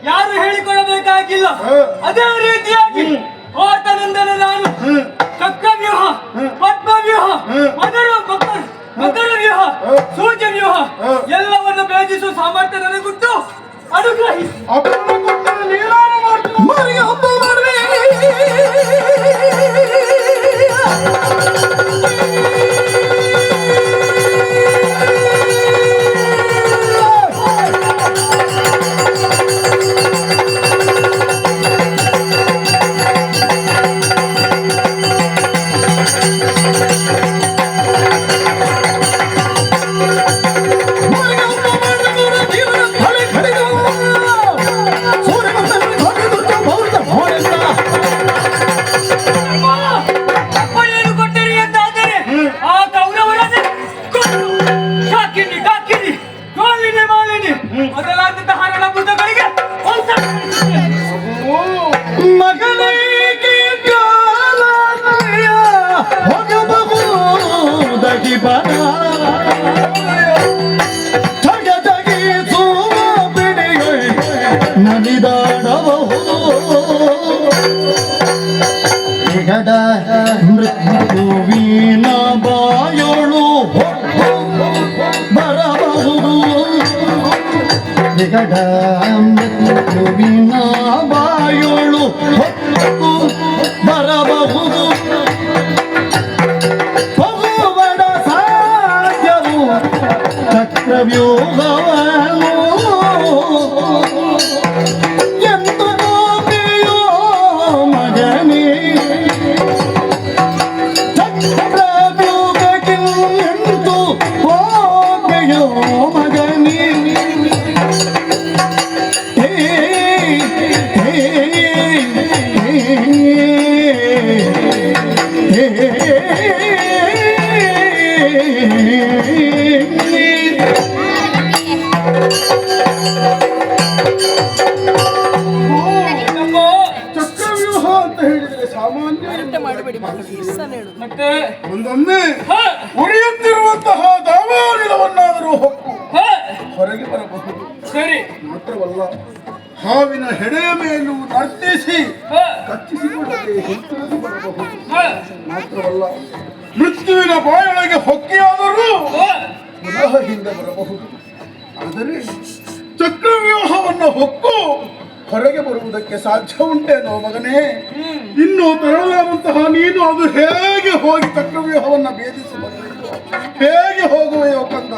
ಯಾರು ಹೇಳಿಕೊಳ್ಳಬೇಕಾಗಿಲ್ಲ. ಅದೇ ರೀತಿಯಾಗಿ ಆತನಿಂದಲೇ ನಾನು ಚಕ್ರವ್ಯೂಹ, ಪದ್ಮವ್ಯೂಹ, ಮಕರ ವ್ಯೂಹ, ಸೂರ್ಯ ವ್ಯೂಹ ಎಲ್ಲವನ್ನು ಭೇದಿಸುವ ಸಾಮರ್ಥ್ಯ ನನಗುಂಟು. ಅನುಗ್ರಹಿಸಿ. ಮೃತ್ಯುವಿನ ಬಾಯೋಳು ಬರಬಹುದು, ವಿಗಡ ಮೃತ್ಯುವಿನ ಬಾಯೋಳು ಬರಬಹುದು. ಹೋಗುವಡ ಸಾಧ್ಯವು ಚಕ್ರವ್ಯೂಹವನು ಎಂದು ನೋಡಿಯೋ ಮಗನೇ. ಚಕ್ರವ್ಯೂಹಕ್ಕಿಂತು ಹೋಗೆಯೋ ಮಗನೇ. ಚಕ್ರವ್ಯೂಹ ಅಂತ ಹೇಳಿದ್ರೆ ಸಾಮಾನ್ಯ ಮತ್ತೆ ಒಂದೊಮ್ಮೆ ಉರಿಯುತ್ತಿರುವಂತಹ ದಾವಾನಿಲವನ್ನಾದರೂ ಹೊಕ್ಕು ಹೊರಗೆ ಬರಬಹುದು. ಸರಿ. ಮಾತ್ರವಲ್ಲ, ಹಾವಿನ ಹೆಡೆಯ ಮೇಲೂ ನರ್ತಿಸಿ ಕಚ್ಚಿಸಿಕೊಳ್ಳದೆ ಹಿಂತಿರುಗಿ ಬರಬಹುದು. ಮಾತ್ರವಲ್ಲ, ಮೃತ್ಯುವಿನ ಬಾಯೊಳಗೆ ಹೊಕ್ಕಿಯಾದರೂ ಪುನಃ ಹಿಂದೆ ಬರಬಹುದು. ಆದರೆ ಚಕ್ರವ್ಯೂಹವನ್ನು ಹೊಕ್ಕು ಹೊರಗೆ ಬರುವುದಕ್ಕೆ ಸಾಧ್ಯ ಉಂಟೇನೋ ಮಗನೇ? ಇನ್ನು ತರಲಾದಂತಹ ನೀನು ಅದು ಹೇಗೆ ಹೋಗಿ ಚಕ್ರವ್ಯೂಹವನ್ನು ಭೇದಿಸಬಹುದು? ಹೇಗೆ ಹೋಗುವೆಯೋ ಕಂದ?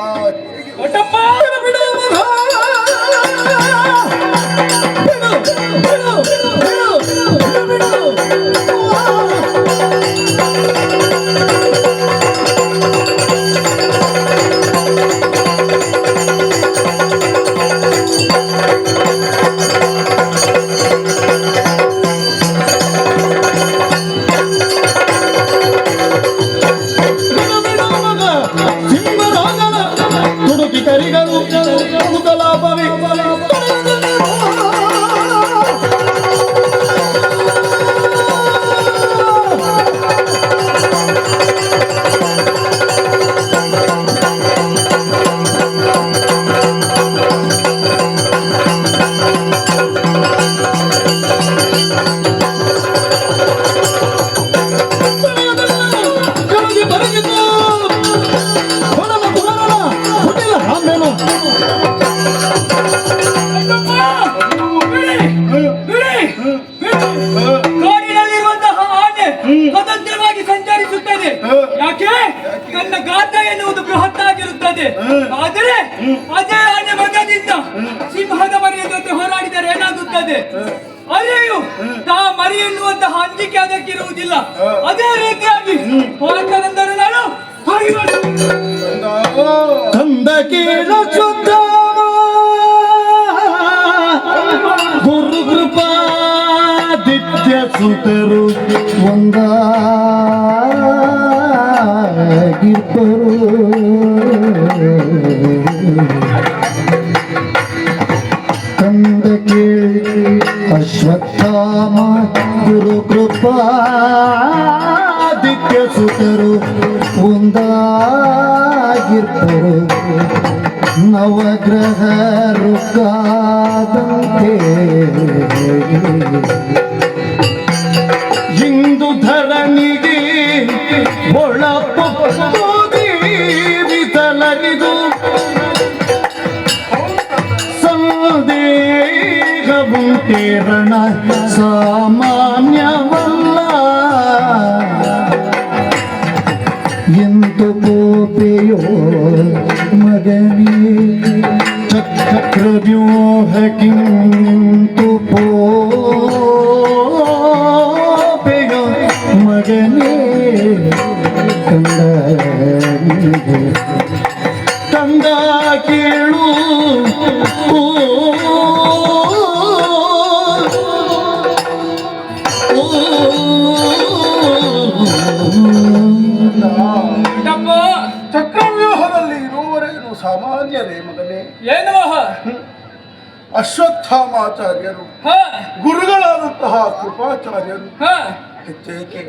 ಇರುತ್ತದೆ. ಆದರೆ ಅದೇ ಆನೆ ಮಗದಿಂದ ಸಿಂಹದ ಮರಿಯ ಜೊತೆ ಹೋರಾಡಿದರೆ ಏನಾಗುತ್ತದೆ? ಅರೆಯು ತಾ ಮರಿ ಎನ್ನುವಂತಹ ಅಂಜಿಕೆ ಅದಕ್ಕಿರುವುದಿಲ್ಲ. ಅದೇ ರೀತಿಯಾಗಿ ಹೋರಾಟನೆಂದರೆ ನಾನು ಕಂದ ಕೀಳ ಶುದ್ಧ ಗುರು ಕೃಪಾದಿತ್ಯ ಸುತರು ಒಂದಾಗಿಬ್ಬರು ಕಂದ ಕೇಳಿ ಅಶ್ವತ್ಥಾಮ ಗುರು ಕೃಪಾದಿತ್ಯ ಸುತರು ಒಂದಾಗಿಬ್ಬರು ನವಗ್ರಹ ರುಕ್ಕಾದಂತೆ ಇಂದು ಧರಣಿಗೆ ಒಳಪೊತ್ತು ದೀವಿತಲರಿದು ಸಂದೇಹವುಂಟೇರಣ ಸಾಮಾನ್ಯವಲ್ಲ ಎಂದು ಕೋಪೆಯೋ ಮಗನೇ ಚಕ್ರವ್ಯೂಹ ಕಿಂತು ಪೋಪೆಯೋ ಮಗನೇ ಕಂದ ಕೇಳು ಚಕ್ರವ್ಯೂಹದಲ್ಲಿ ಇರುವವರೇನು ಸಾಮಾನ್ಯರೇ ಮಗನೇ? ಏನು? ಅಶ್ವತ್ಥಾಮಾಚಾರ್ಯರು, ಗುರುಗಳಾದಂತಹ ಕೃಪಾಚಾರ್ಯರು, ಹೆಚ್ಚೇಕೆ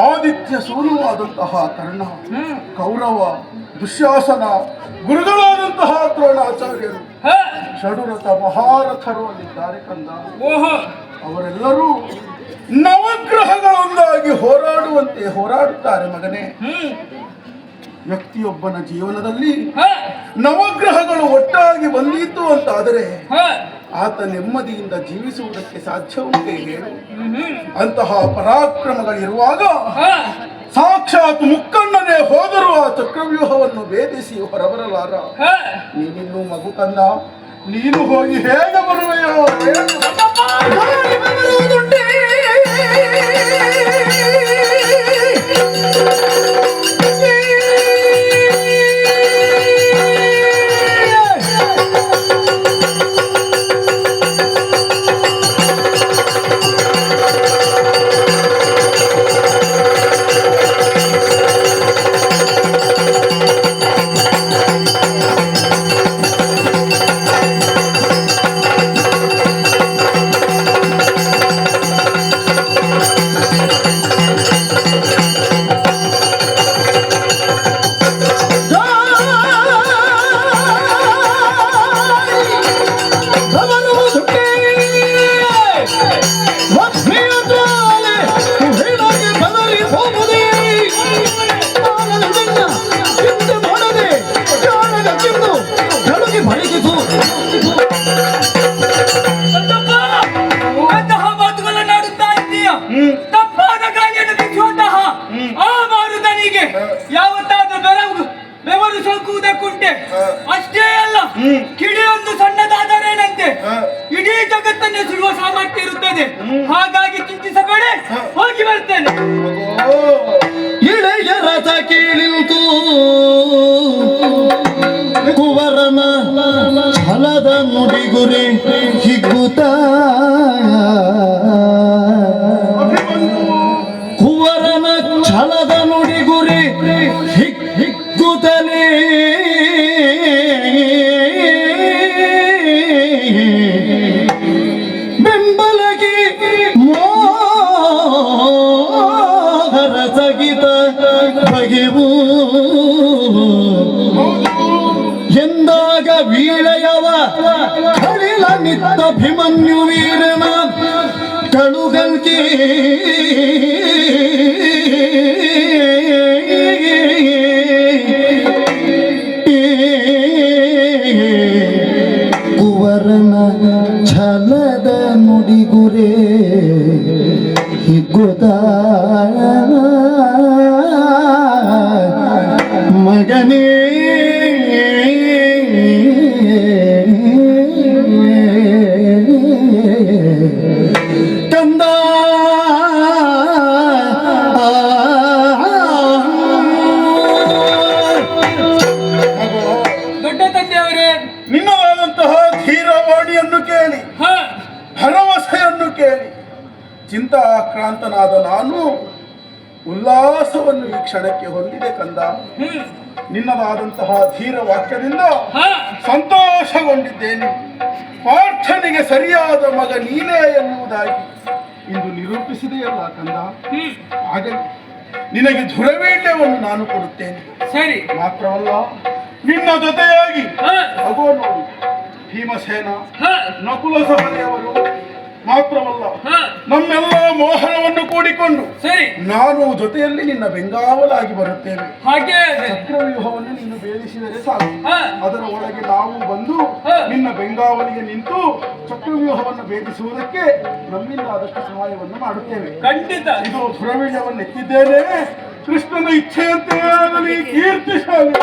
ಆದಿತ್ಯ ಸೂರ್ಯವಾದಂತಹ ಕರ್ಣ, ಕೌರವ, ದುಶ್ಯಾಸನ, ಗುರುಗಳಾದಂತಹ ದ್ರೋಣಾಚಾರ್ಯರು, ಷಡುರಥ ಮಹಾರಥರು ಅಲ್ಲಿದ್ದಾರೆ ಕಂದ. ಅವರೆಲ್ಲರೂ ನವಗ್ರಹಗಳೊಂದಾಗಿ ಹೋರಾಡುವಂತೆ ಹೋರಾಡುತ್ತಾರೆ ಮಗನೇ. ವ್ಯಕ್ತಿಯೊಬ್ಬನ ಜೀವನದಲ್ಲಿ ನವಗ್ರಹಗಳು ಒಟ್ಟಾಗಿ ಬಂದಿತ್ತು ಅಂತಾದರೆ ಆತ ನೆಮ್ಮದಿಯಿಂದ ಜೀವಿಸುವುದಕ್ಕೆ ಸಾಧ್ಯವುಂಟೆ ಹೇಳು? ಅಂತಹ ಪರಾಕ್ರಮಗಳಿರುವಾಗ ಸಾಕ್ಷಾತ್ ಮುಕ್ಕಣ್ಣನೇ ಹೋದರೂ ಆ ಚಕ್ರವ್ಯೂಹವನ್ನು ಭೇದಿಸಿ ಹೊರಬರಲಾರ. ನೀನಿನ್ನೂ ಮಗು ಕಂದ, ನೀನು ಹೋಗಿ ಹೇಗೆ ಬರುವೆಯೋ? ತಪ್ಪಾದ ಗಾಳಿಯನ್ನು ಬಿಚ್ಚುವಂತಹ ಆ ಮಾರುತನಿಗೆ ಯಾವತ್ತಾದ್ರೂ ಬೆವರು ಸೋಕುವುದಕ್ಕುಂಟೆ? ಅಷ್ಟೇ ಅಲ್ಲ, ಕಿಡಿಯೊಂದು ಸಣ್ಣದಾದರೇನಂತೆ ಇಡೀ ಜಗತ್ತನ್ನೇ ಸುಡುವ ಸಾಮರ್ಥ್ಯ ಇರುತ್ತದೆ. ಹಾಗಾಗಿ ಚಿಂತಿಸಬೇಡ, ಹೋಗಿ ಬರ್ತೇನೆ. ಇಳೆಯ ರಥ ಕೇಳಿತು ಕುವರನ ಛಲದ ನುಡಿಗುರಿ ಹಿಗ್ಗುತ್ತ, ಕುವರನ ಛಲದ ನುಡಿಗುರಿ ಹಿಗ್ಗುತ್ತಲೇ ಬೆಂಬಲಗಿ ಮೋಹರ ಸಗಿತ ಬಗೆವು ಎಂದಾಗ ವೀಳೆಯವ ಕಳಿಲ ನಿತ್ತ ಭೀಮನ್ಯು ವೀರನ ಕಳುಗಲ್ಗೆ ಕುವರನ ಛಲದ ನುಡಿಗುರೆ ಹಿಗ್ಗುತ್ತ ಮಗನೇ ಚಿಂತಾಕ್ರಾಂತನಾದ ನಾನು ಉಲ್ಲಾಸವನ್ನು ಈ ಕ್ಷಣಕ್ಕೆ ಹೊಂದಿದೆ ಕಂದ. ನಿನ್ನದಾದಂತಹ ಧೀರ ವಾಕ್ಯದಿಂದ ಸಂತೋಷಗೊಂಡಿದ್ದೇನೆ. ಪಾರ್ಥನಿಗೆ ಸರಿಯಾದ ಮಗ ನೀನೇ ಎನ್ನುವುದಾಗಿ ಇಂದು ನಿರೂಪಿಸಿದೆಯಲ್ಲ ಕಂದ. ಹಾಗೆ ನಿನಗೆ ಧುರವೀಳ್ಯವನ್ನು ನಾನು ಕೊಡುತ್ತೇನೆ. ಸರಿ. ಮಾತ್ರವಲ್ಲ, ನಿನ್ನ ಜೊತೆಯಾಗಿ ಅಗೋ ನೋಡಿ ಭೀಮಸೇನ, ನಕುಲ ಸಹದೇವರು, ಮಾತ್ರವಲ್ಲ ನಮ್ಮೆಲ್ಲ ಮೋಹನವನ್ನು ಕೂಡಿಕೊಂಡು ಸರಿ ನಾನು ಜೊತೆಯಲ್ಲಿ ನಿನ್ನ ಬೆಂಗಾವಲಾಗಿ ಬರುತ್ತೇವೆ. ಹಾಗೆ ಚಕ್ರವ್ಯೂಹವನ್ನು ನೀನು ಭೇದಿಸಿದರೆ ಸಾಕು. ಅದರ ಒಳಗೆ ನಾವು ಬಂದು ನಿನ್ನ ಬೆಂಗಾವಲಿಗೆ ನಿಂತು ಚಕ್ರವ್ಯೂಹವನ್ನು ಭೇದಿಸುವುದಕ್ಕೆ ನಮ್ಮಿಂದ ಆದಷ್ಟು ಸಹಾಯವನ್ನು ಮಾಡುತ್ತೇವೆ. ಖಂಡಿತ. ಇದು ಧುರವೀಳ್ಯವನ್ನು ಎತ್ತಿದ್ದೇನೆ. ಕೃಷ್ಣನ ಇಚ್ಛೆಯಂತೆ ಆಗಲಿ. ಕೀರ್ತಿಶಾಲಿ.